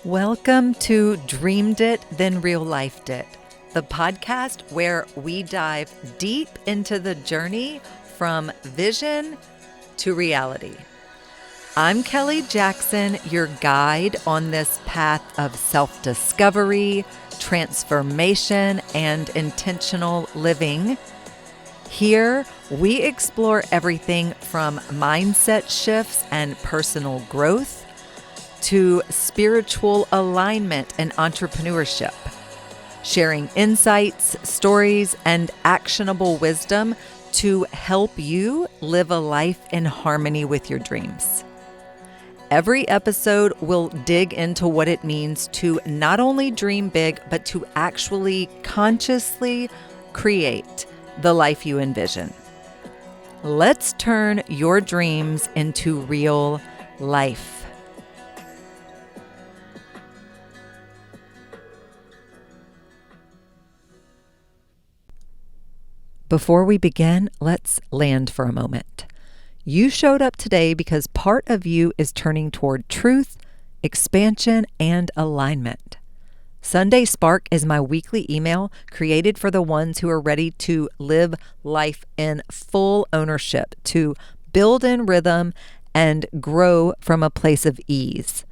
Welcome to Dreamed It, Then Real Lifed It, the podcast where we dive deep into the journey from vision to reality. I'm Kelly Jackson, your guide on this path of self-discovery, transformation, and intentional living. Here, we explore everything from mindset shifts and personal growth to spiritual alignment and entrepreneurship, sharing insights, stories, and actionable wisdom to help you live a life in harmony with your dreams. Every episode will dig into what it means to not only dream big, but to actually consciously create the life you envision. Let's turn your dreams into real life. Before we begin, let's land for a moment. You showed up today because part of you is turning toward truth, expansion, and alignment. Sunday Spark is my weekly email created for the ones who are ready to live life in full ownership, to build in rhythm and grow from a place of ease.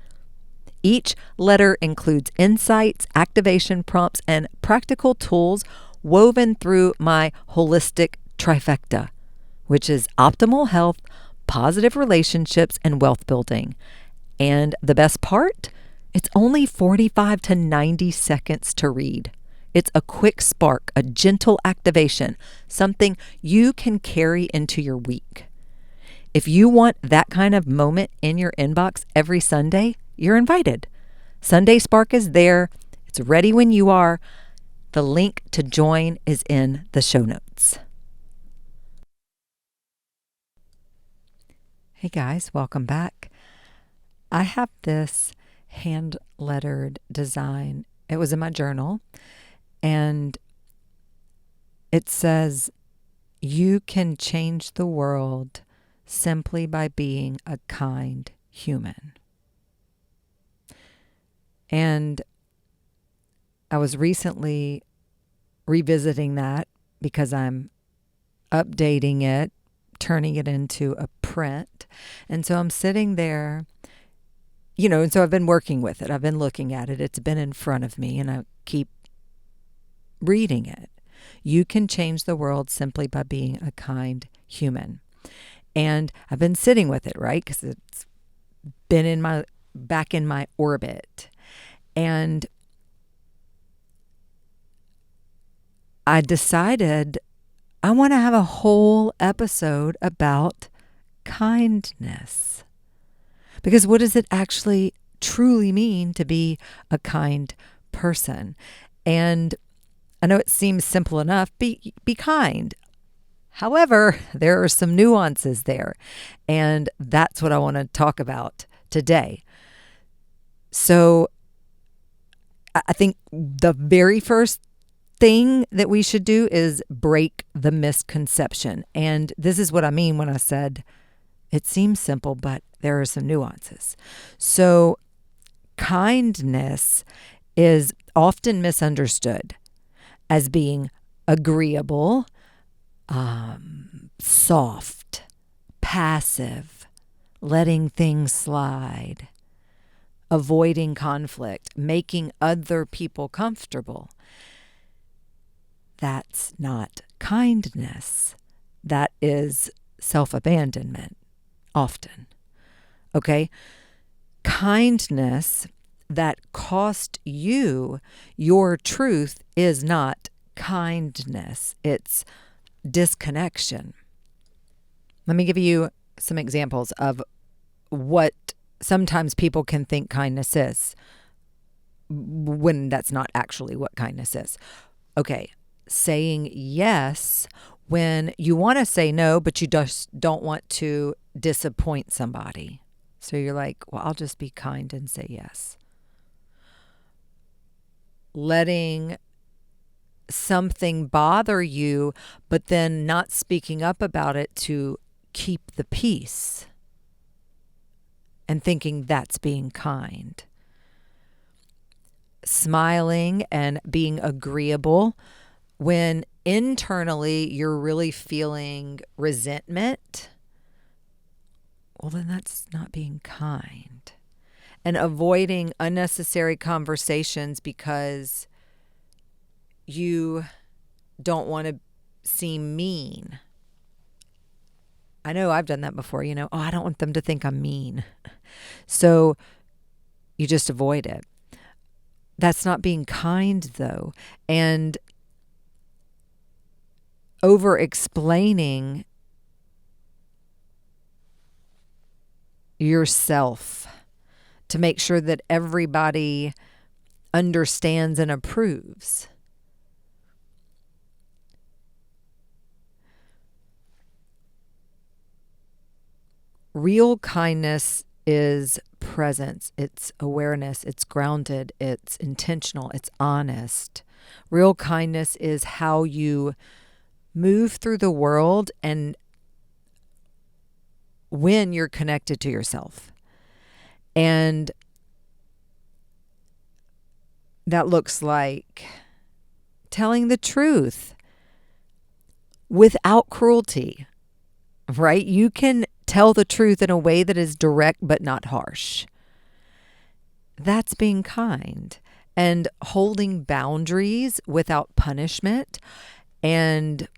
Each letter includes insights, activation prompts, and practical tools woven through my holistic trifecta, which is optimal health, positive relationships, and wealth building. And the best part? It's only 45 to 90 seconds to read. It's a quick spark, a gentle activation, something you can carry into your week. If you want that kind of moment in your inbox every Sunday, you're invited. Sunday Spark is there. It's ready when you are. The link to join is in the show notes. Hey guys, welcome back. I have this hand-lettered design. It was in my journal, and it says, "You can change the world simply by being a kind human." And I was recently revisiting that because I'm updating it, turning it into a print. And so I'm sitting there, and so I've been working with it. I've been looking at it. It's been in front of me, and I keep reading it. You can change the world simply by being a kind human. And I've been sitting with it, right? Because it's been back in my orbit. And I decided I want to have a whole episode about kindness. Because what does it actually truly mean to be a kind person? And I know it seems simple enough, be kind. However, there are some nuances there. And that's what I want to talk about today. So I think the very first thing that we should do is break the misconception. And this is what I mean when I said it seems simple, but there are some nuances. So kindness is often misunderstood as being agreeable, soft, passive, letting things slide, avoiding conflict, making other people comfortable. That's not kindness. That is self-abandonment, often. Okay? Kindness that cost you your truth is not kindness. It's disconnection. Let me give you some examples of what sometimes people can think kindness is when that's not actually what kindness is. Okay. Saying yes when you want to say no, but you just don't want to disappoint somebody. So you're like, well, I'll just be kind and say yes. Letting something bother you, but then not speaking up about it to keep the peace and thinking that's being kind. smiling and being agreeable when internally you're really feeling resentment, well, then that's not being kind. And avoiding unnecessary conversations because you don't want to seem mean. I know I've done that before, oh, I don't want them to think I'm mean. So you just avoid it. That's not being kind, though. And overexplaining yourself to make sure that everybody understands and approves. Real kindness is presence, it's awareness, it's grounded, it's intentional, it's honest. Real kindness is how you move through the world and when you're connected to yourself. And that looks like telling the truth without cruelty, right? You can tell the truth in a way that is direct but not harsh. That's being kind. And holding boundaries without punishment and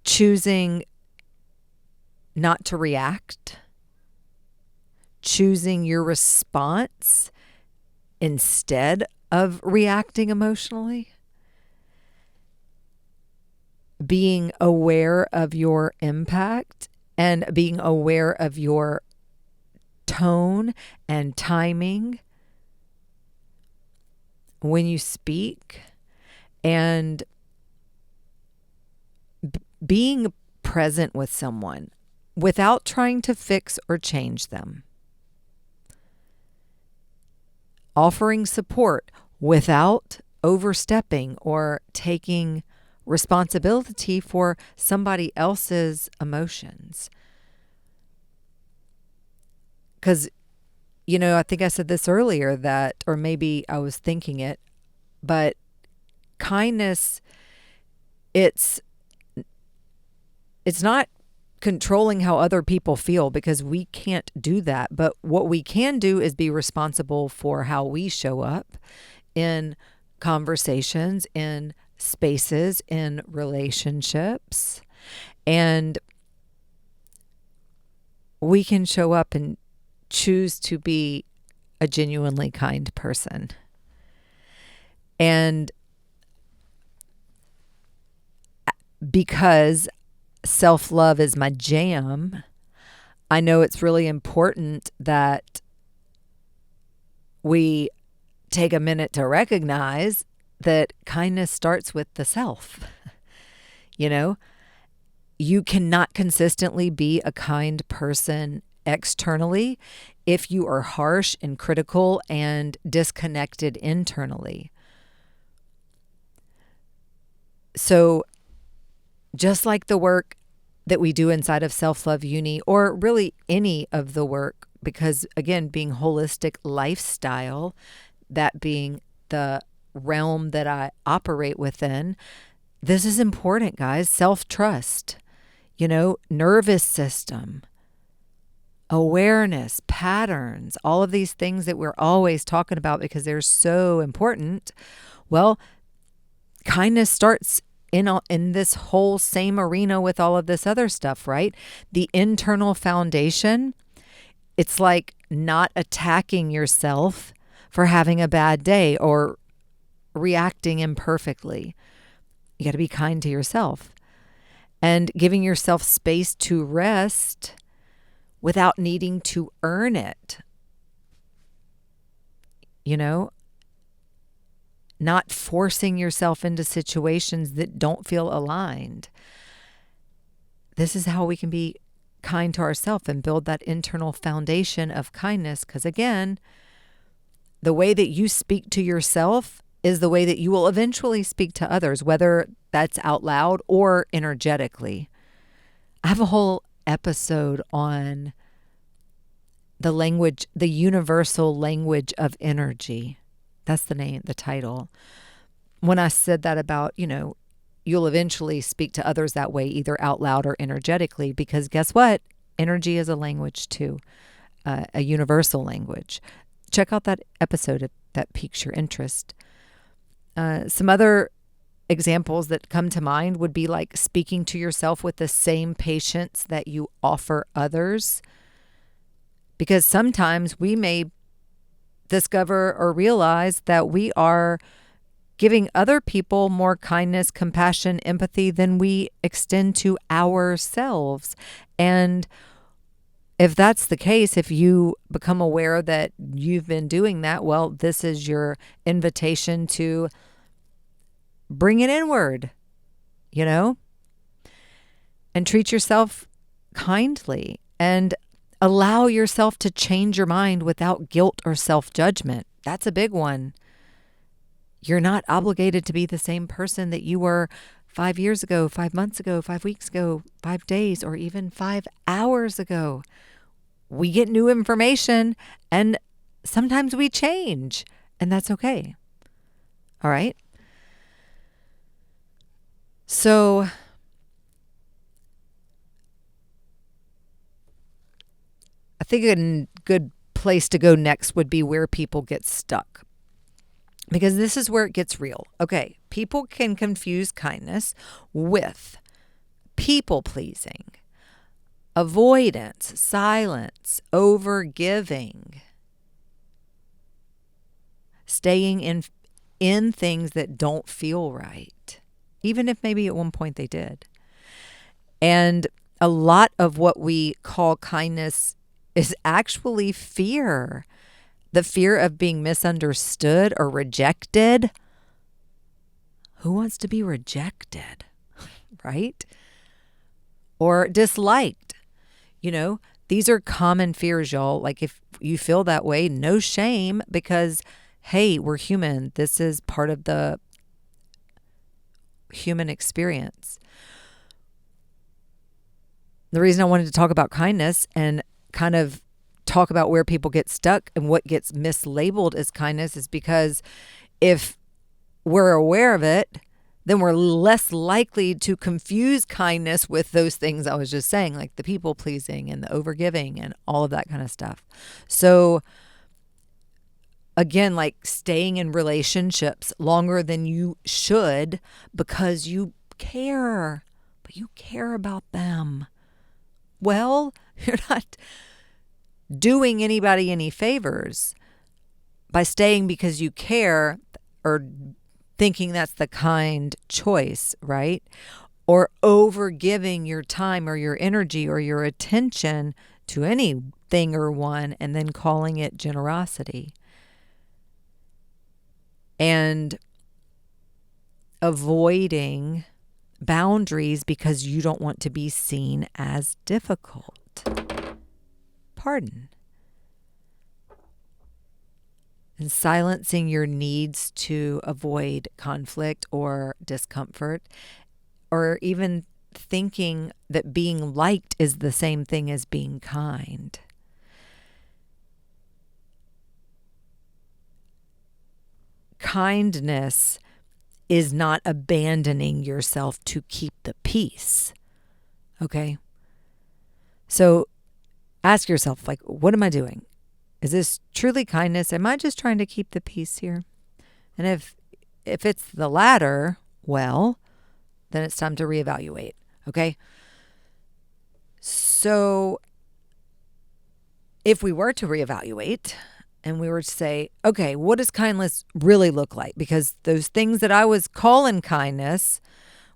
choosing not to react, choosing your response instead of reacting emotionally, being aware of your impact and being aware of your tone and timing when you speak, and being present with someone without trying to fix or change them. Offering support without overstepping or taking responsibility for somebody else's emotions. Because, I think I said this earlier that, or maybe I was thinking it, but kindness, it's not controlling how other people feel, because we can't do that. But what we can do is be responsible for how we show up in conversations, in spaces, in relationships. And we can show up and choose to be a genuinely kind person. And because self-love is my jam, I know it's really important that we take a minute to recognize that kindness starts with the self. You cannot consistently be a kind person externally if you are harsh and critical and disconnected internally. So just like the work that we do inside of Self-Love Uni, or really any of the work, because again, being holistic lifestyle, that being the realm that I operate within, this is important, guys. Self-trust, nervous system, awareness, patterns, all of these things that we're always talking about because they're so important. Well, kindness starts in this whole same arena with all of this other stuff, right? The internal foundation, it's like not attacking yourself for having a bad day or reacting imperfectly. You got to be kind to yourself and giving yourself space to rest without needing to earn it. Not forcing yourself into situations that don't feel aligned. This is how we can be kind to ourselves and build that internal foundation of kindness. Because again, the way that you speak to yourself is the way that you will eventually speak to others, whether that's out loud or energetically. I have a whole episode on the universal language of energy. That's the title. When I said that about, you'll eventually speak to others that way, either out loud or energetically, because guess what? Energy is a language too, a universal language. Check out that episode if that piques your interest. Some other examples that come to mind would be like speaking to yourself with the same patience that you offer others. Because sometimes we may discover or realize that we are giving other people more kindness, compassion, empathy than we extend to ourselves. And if that's the case, if you become aware that you've been doing that, well, this is your invitation to bring it inward, and treat yourself kindly and allow yourself to change your mind without guilt or self-judgment. That's a big one. You're not obligated to be the same person that you were 5 years ago, 5 months ago, 5 weeks ago, 5 days, or even 5 hours ago. We get new information and sometimes we change, and that's okay. All right? So I think a good place to go next would be where people get stuck. Because this is where it gets real. Okay, people can confuse kindness with people-pleasing, avoidance, silence, overgiving, staying in things that don't feel right, even if maybe at one point they did. And a lot of what we call kindness is actually fear. The fear of being misunderstood or rejected. Who wants to be rejected, right? Or disliked. These are common fears, y'all. Like if you feel that way, no shame, because, hey, we're human. This is part of the human experience. The reason I wanted to talk about kindness and kind of talk about where people get stuck and what gets mislabeled as kindness is because if we're aware of it, then we're less likely to confuse kindness with those things I was just saying, like the people pleasing and the overgiving and all of that kind of stuff. So again, like staying in relationships longer than you should because you care, but you care about them. Well, you're not doing anybody any favors by staying because you care or thinking that's the kind choice, right? Or over giving your time or your energy or your attention to anything or one and then calling it generosity. And avoiding boundaries because you don't want to be seen as difficult. Pardon. And silencing your needs to avoid conflict or discomfort, or even thinking that being liked is the same thing as being kind. Kindness is not abandoning yourself to keep the peace. Okay? So ask yourself, like, what am I doing? Is this truly kindness? Am I just trying to keep the peace here? And if it's the latter, well, then it's time to reevaluate. Okay? So if we were to reevaluate and we were to say, okay, what does kindness really look like? Because those things that I was calling kindness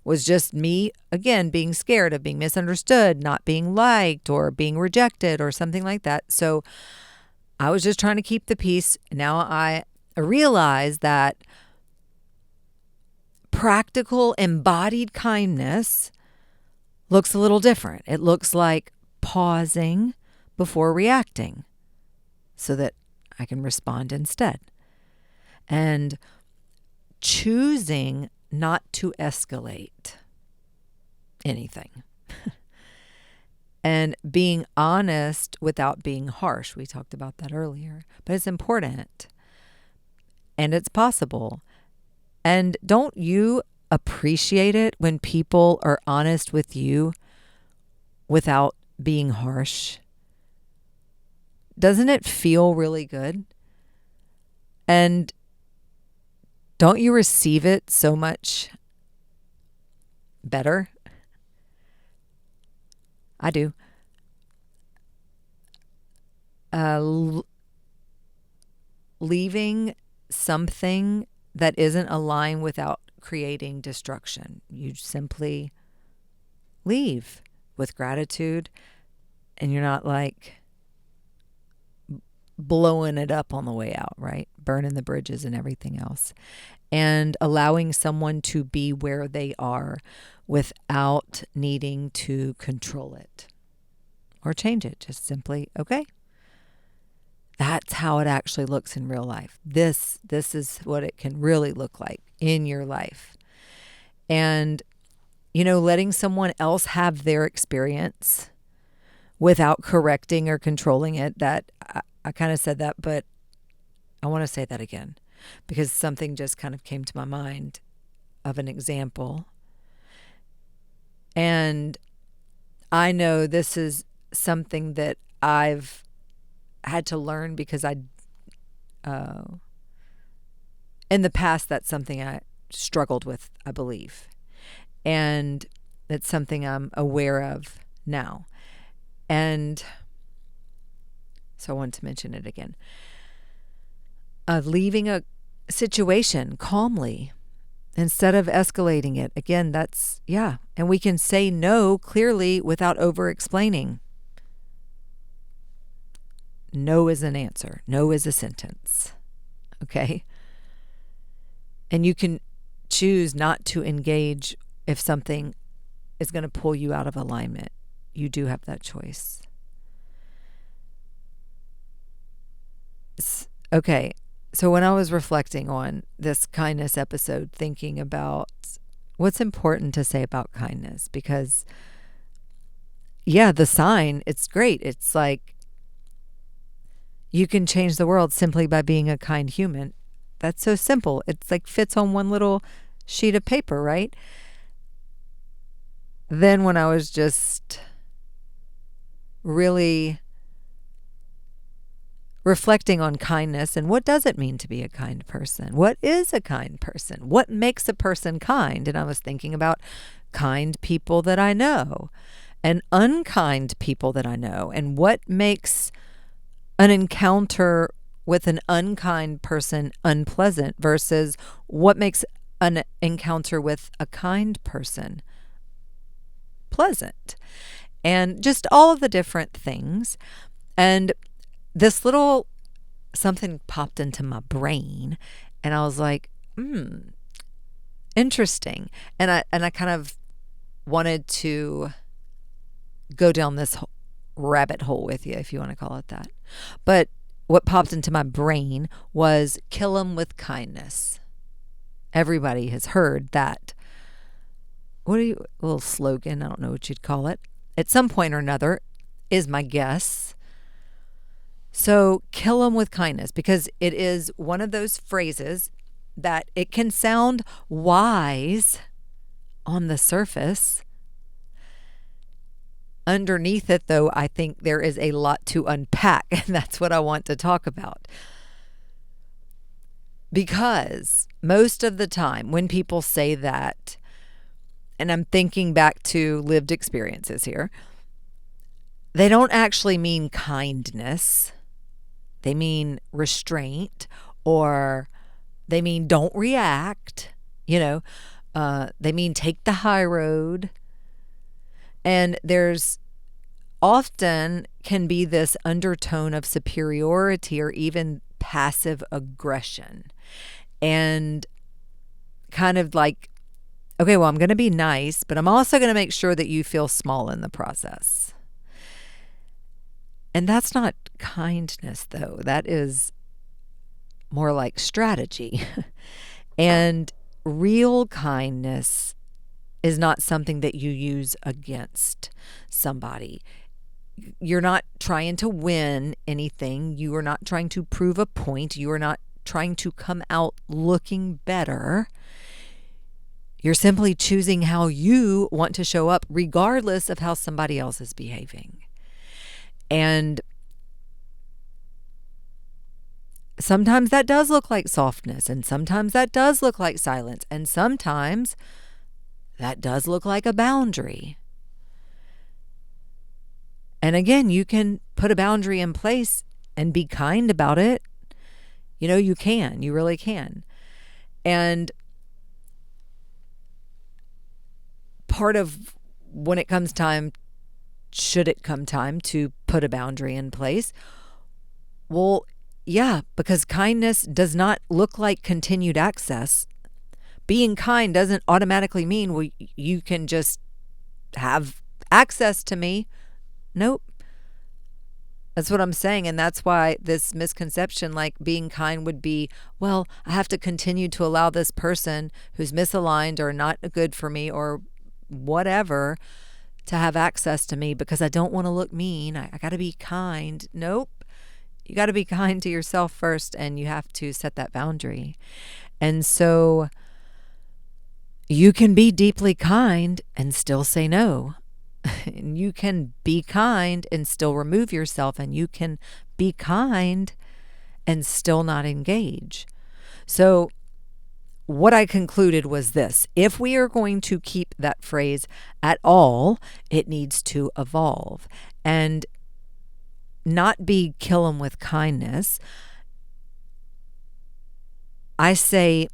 was just me, again, being scared of being misunderstood, not being liked, or being rejected, or something like that. So I was just trying to keep the peace. Now I realize that practical, embodied kindness looks a little different. It looks like pausing before reacting so that I can respond instead. And choosing not to escalate anything. and being honest without being harsh. We talked about that earlier, but it's important and it's possible. And don't you appreciate it when people are honest with you without being harsh? Doesn't it feel really good? And don't you receive it so much better? I do. Leaving something that isn't aligned without creating destruction. You simply leave with gratitude, and you're not like blowing it up on the way out, right? Burning the bridges and everything else. And allowing someone to be where they are without needing to control it or change it. Just simply, okay. That's how it actually looks in real life. This is what it can really look like in your life. And, letting someone else have their experience without correcting or controlling it. That I kind of said that, but I want to say that again because something just kind of came to my mind of an example. And I know this is something that I've had to learn because in the past, that's something I struggled with, I believe. And it's something I'm aware of now. And so I wanted to mention it again. Leaving a situation calmly instead of escalating it. Again, and we can say no clearly without over-explaining. No is an answer. No is a sentence. Okay? And you can choose not to engage if something is going to pull you out of alignment. You do have that choice. Okay. So when I was reflecting on this kindness episode, thinking about what's important to say about kindness, because the sign, it's great. It's like you can change the world simply by being a kind human. That's so simple. It's like fits on one little sheet of paper, right? Then when I was just really reflecting on kindness and what does it mean to be a kind person? What is a kind person? What makes a person kind? And I was thinking about kind people that I know and unkind people that I know, and what makes an encounter with an unkind person unpleasant versus what makes an encounter with a kind person pleasant, and just all of the different things. And this little something popped into my brain, and I was like, interesting. And I kind of wanted to go down this rabbit hole with you, if you want to call it that. But what popped into my brain was kill 'em with kindness. Everybody has heard that. A little slogan, I don't know what you'd call it. At some point or another, is my guess. So kill 'em with kindness, because it is one of those phrases that it can sound wise on the surface. Underneath it, though, I think there is a lot to unpack, and that's what I want to talk about. Because most of the time when people say that, and I'm thinking back to lived experiences here, they don't actually mean kindness. They mean restraint, or they mean don't react. They mean take the high road. And there's often can be this undertone of superiority or even passive aggression. And kind of like, okay, well, I'm going to be nice, but I'm also going to make sure that you feel small in the process. And that's not kindness, though. That is more like strategy. And real kindness is not something that you use against somebody. You're not trying to win anything. You are not trying to prove a point. You are not trying to come out looking better. You're simply choosing how you want to show up, regardless of how somebody else is behaving. And sometimes that does look like softness, and sometimes that does look like silence, and sometimes that does look like a boundary. And again, you can put a boundary in place and be kind about it. You really can. And part of when it comes time, should it come time to put a boundary in place? Well, yeah, because kindness does not look like continued access. Being kind doesn't automatically mean, well, you can just have access to me. Nope. That's what I'm saying. And that's why this misconception, like being kind would be, well, I have to continue to allow this person who's misaligned or not good for me or whatever to have access to me because I don't want to look mean. I got to be kind. Nope. You got to be kind to yourself first, and you have to set that boundary. And so you can be deeply kind and still say no. And you can be kind and still remove yourself, and you can be kind and still not engage. So what I concluded was this: if we are going to keep that phrase at all, it needs to evolve and not be kill 'em with kindness. I say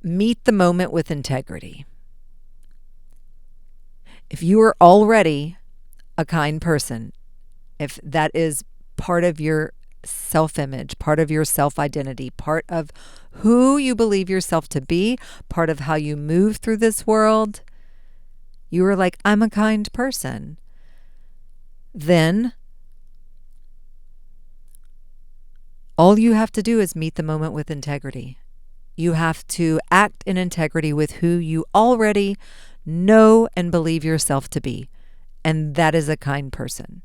meet the moment with integrity. If you are already a kind person, if that is part of your self-image, part of your self-identity, part of who you believe yourself to be, part of how you move through this world, you are like, I'm a kind person, then all you have to do is meet the moment with integrity. You have to act in integrity with who you already know and believe yourself to be. And that is a kind person.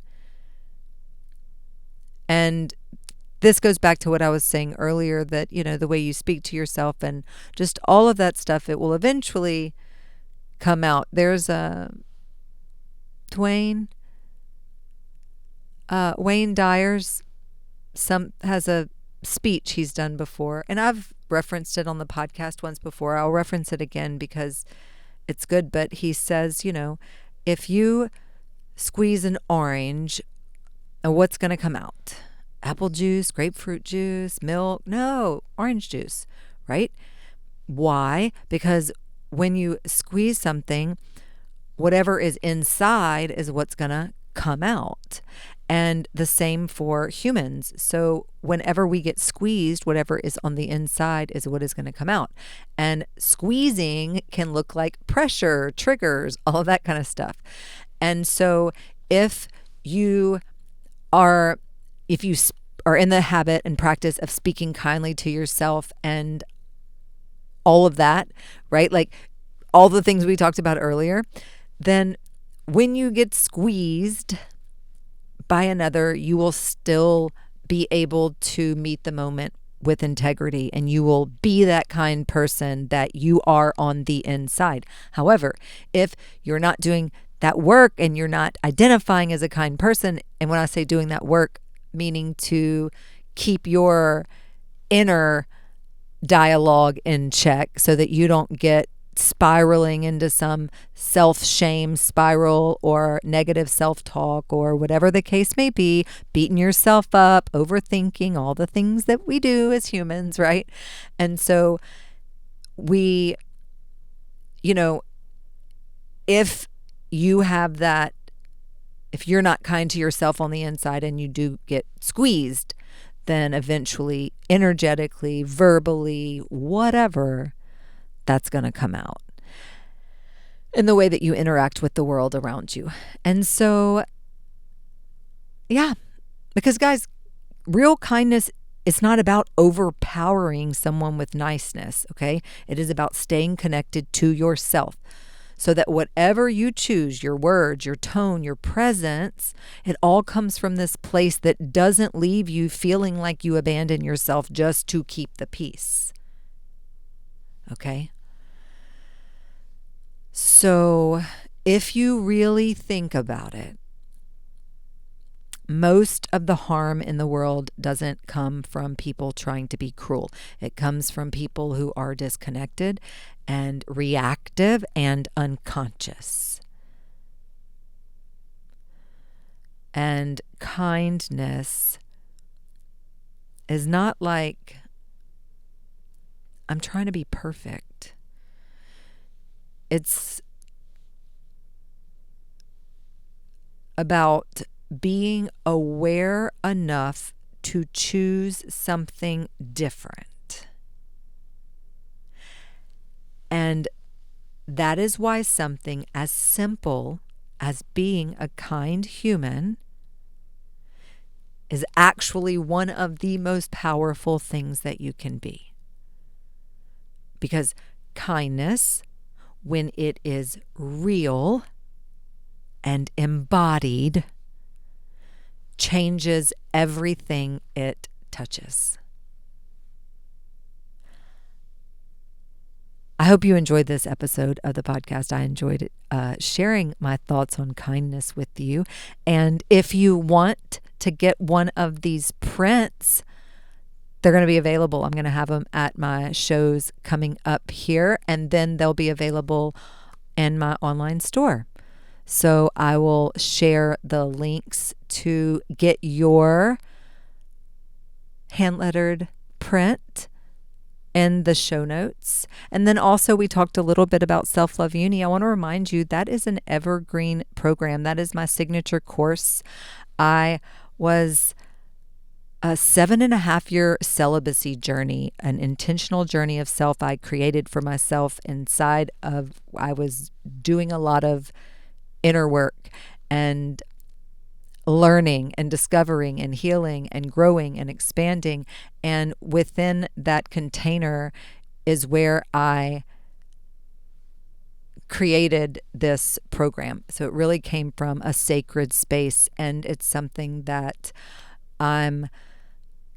And this goes back to what I was saying earlier, that, the way you speak to yourself and just all of that stuff, it will eventually come out. There's Wayne Dyer's has a speech he's done before, and I've referenced it on the podcast once before. I'll reference it again because it's good. But he says, if you squeeze an orange, what's going to come out? Apple juice, grapefruit juice, milk? No, orange juice, right? Why? Because when you squeeze something, whatever is inside is what's going to come out. And the same for humans. So whenever we get squeezed, whatever is on the inside is what is going to come out. And squeezing can look like pressure, triggers, all of that kind of stuff. And so if you are in the habit and practice of speaking kindly to yourself and all of that, right? Like all the things we talked about earlier, then when you get squeezed by another, you will still be able to meet the moment with integrity, and you will be that kind person that you are on the inside. However, if you're not doing that work and you're not identifying as a kind person, and when I say doing that work, meaning to keep your inner dialogue in check so that you don't get spiraling into some self-shame spiral or negative self-talk or whatever the case may be, beating yourself up, overthinking, all the things that we do as humans, right? And so we, if you have that, if you're not kind to yourself on the inside and you do get squeezed, then eventually, energetically, verbally, whatever, that's going to come out in the way that you interact with the world around you. And so, yeah, because guys, real kindness is not about overpowering someone with niceness, okay? It is about staying connected to yourself. so that whatever you choose, your words, your tone, your presence, it all comes from this place that doesn't leave you feeling like you abandon yourself just to keep the peace. Okay? So if you really think about it, most of the harm in the world doesn't come from people trying to be cruel. It comes from people who are disconnected and reactive and unconscious. And kindness is not like, I'm trying to be perfect. It's about being aware enough to choose something different. And that is why something as simple as being a kind human is actually one of the most powerful things that you can be. Because kindness, when it is real and embodied, changes everything it touches. I hope you enjoyed this episode of the podcast. I enjoyed sharing my thoughts on kindness with you. And if you want to get one of these prints, they're going to be available. I'm going to have them at my shows coming up here, and then they'll be available in my online store. So I will share the links to get your hand-lettered print in the show notes. And then also we talked a little bit about Self-Love Uni. I want to remind you that is an evergreen program. That is my signature course. I was a 7.5-year celibacy journey, an intentional journey of self I created for myself inside of, I was doing a lot of inner work and learning and discovering and healing and growing and expanding. And within that container is where I created this program. So it really came from a sacred space, and it's something that I'm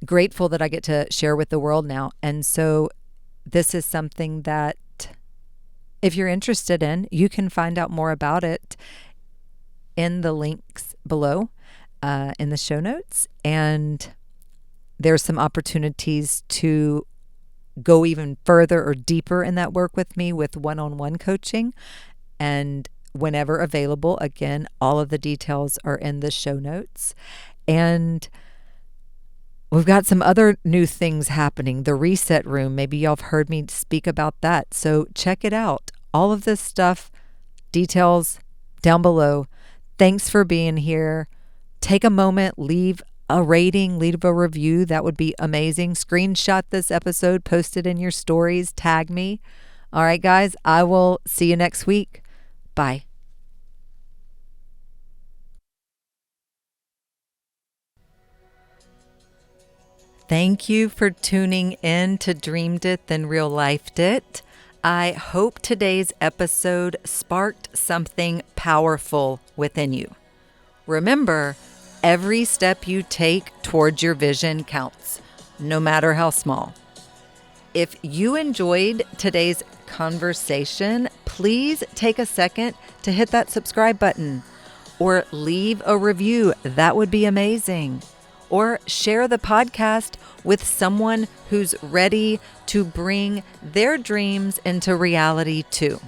grateful that I get to share with the world now. And so this is something that if you're interested in, you can find out more about it in the links below in the show notes. And there's some opportunities to go even further or deeper in that work with me with one-on-one coaching. And whenever available, again, all of the details are in the show notes. And we've got some other new things happening. The Reset Room, maybe y'all have heard me speak about that. So check it out. All of this stuff, details down below. Thanks for being here. Take a moment, leave a rating, leave a review. That would be amazing. Screenshot this episode, post it in your stories, tag me. All right, guys, I will see you next week. Bye. Thank you for tuning in to Dreamed It, Then Real Lifed It. I hope today's episode sparked something powerful within you. Remember, every step you take towards your vision counts, no matter how small. If you enjoyed today's conversation, please take a second to hit that subscribe button or leave a review. That would be amazing. Or share the podcast with someone who's ready to bring their dreams into reality too.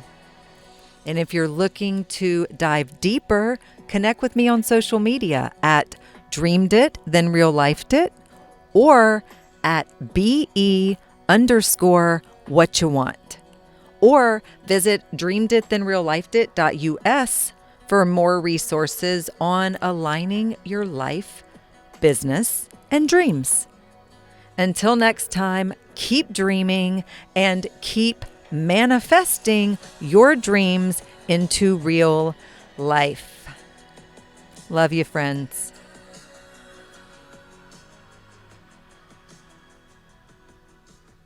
And if you're looking to dive deeper, connect with me on social media at Dreamed It, Then Real Lifed It, or at BE_what you want. Or visit dreameditThenRealLifedIt.us for more resources on aligning your life, business, and dreams. Until next time, keep dreaming and keep manifesting your dreams into real life. Love you, friends.